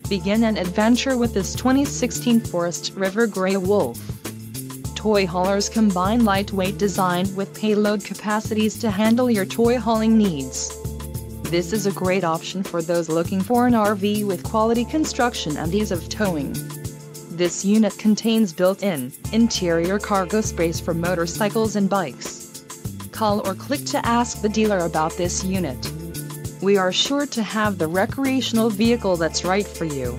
Begin an adventure with this 2016 Forest River Grey Wolf. Toy haulers combine lightweight design with payload capacities to handle your toy hauling needs. This is a great option for those looking for an RV with quality construction and ease of towing. This unit contains built-in, interior cargo space for motorcycles and bikes. Call or click to ask the dealer about this unit. We are sure to have the recreational vehicle that's right for you.